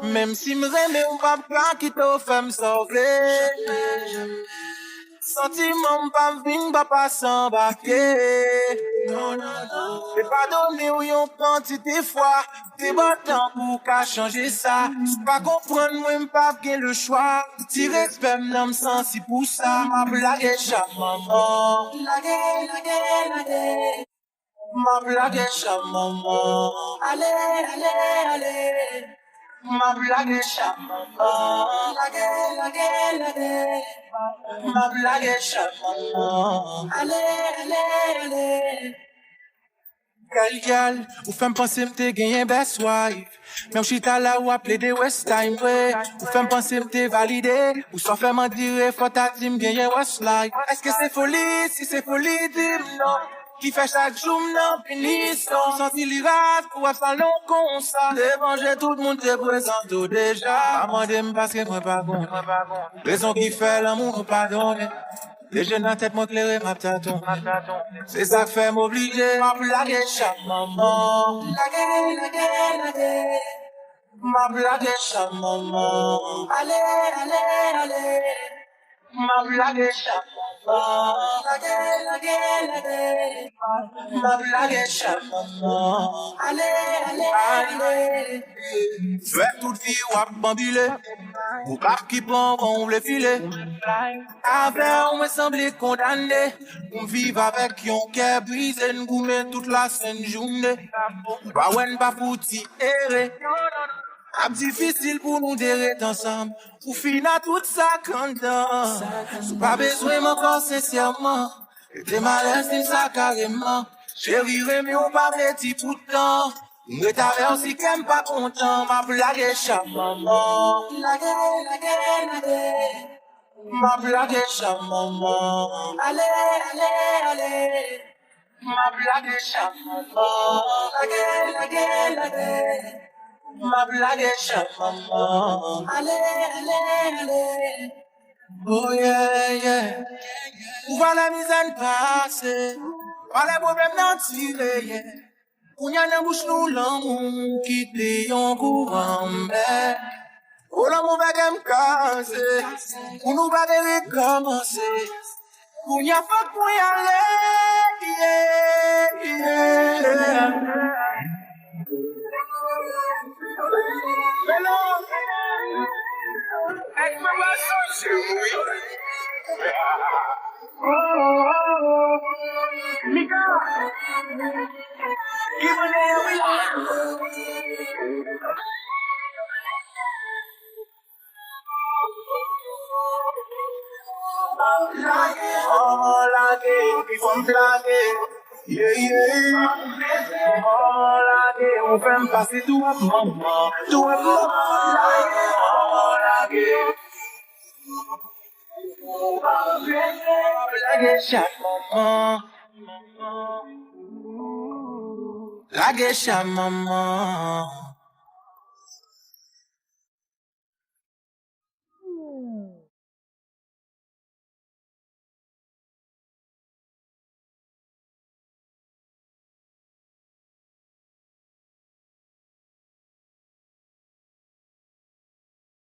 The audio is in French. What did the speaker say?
Même si me remets ou pas qui te fait me sauver. Sentiment pas vin pas s'embarquer. Non, non, non. Mais pardonner ou yon quantité fois. T'es bon temps pour qu'à changer ça. C'est pas comprendre moi m'pas bien le choix. Petit respect m'n'aime sensi pour ça. Ma blague chaque maman. Ma blague chaque maman. Allez. Ma blague chaque maman. Ma blague chaque maman. Allez. Gal, ou femme penser m'te gagné best wife. Même chita là ou appelé des West Time, ouais. Ou femme penser m'te validé. Ou sans faire m'en dire, faut ta team gagné Westlife. Est-ce que c'est folie? Si c'est folie, dis-moi non. Qui fait chaque jour, non, finissons. Senti l'irate, pour avoir salon comme ça. Dévanger tout le monde te présente déjà. Maman m'dem parce que moi pas bon. Raison qui fait l'amour, pardonner. Les jeunes en tête m'éclairer ma tâton. C'est ça que fait m'obliger. Ma blague chaque maman. Ma blague chaque maman. Allez. Ma blague chaque maman. Ma blague chaque maman. Allez. Fais toute vie ou à bambiler. Ou pas qui prend on le filet. Après on me semble condamné. On vive avec un cœur brisé. Nous goûter toute la sainte journée. Pas ouin pas fouti erré. C'est difficile pour nous d'être ensemble. Pour finir tout ça content. Sous pas besoin m'encore sincèrement. Et t'es malaise, dis ça carrément. Chérie, mais on pas petit tout le temps. Mais t'avais aussi qu'elle pas content. Ma blague chaque maman. Ma blague chaque maman. Allez. Ma blague chaque maman. Ma blague chaque maman. Allez. Oh yeah. Où va la mise en place? Pas les problèmes d'en tirer, yeah. Où y a dans bouche nous l'amour qui te en courant, mais. Oh l'amour va qu'elle me casser. Où nous va recommencer. Où y a pas pour y aller, yeah. Hello. Exploration, Mika. Even there we are. From flagging, yeah. On fait me passer tout à maman, tout à maman. Blague chaque maman. Blague chaque maman.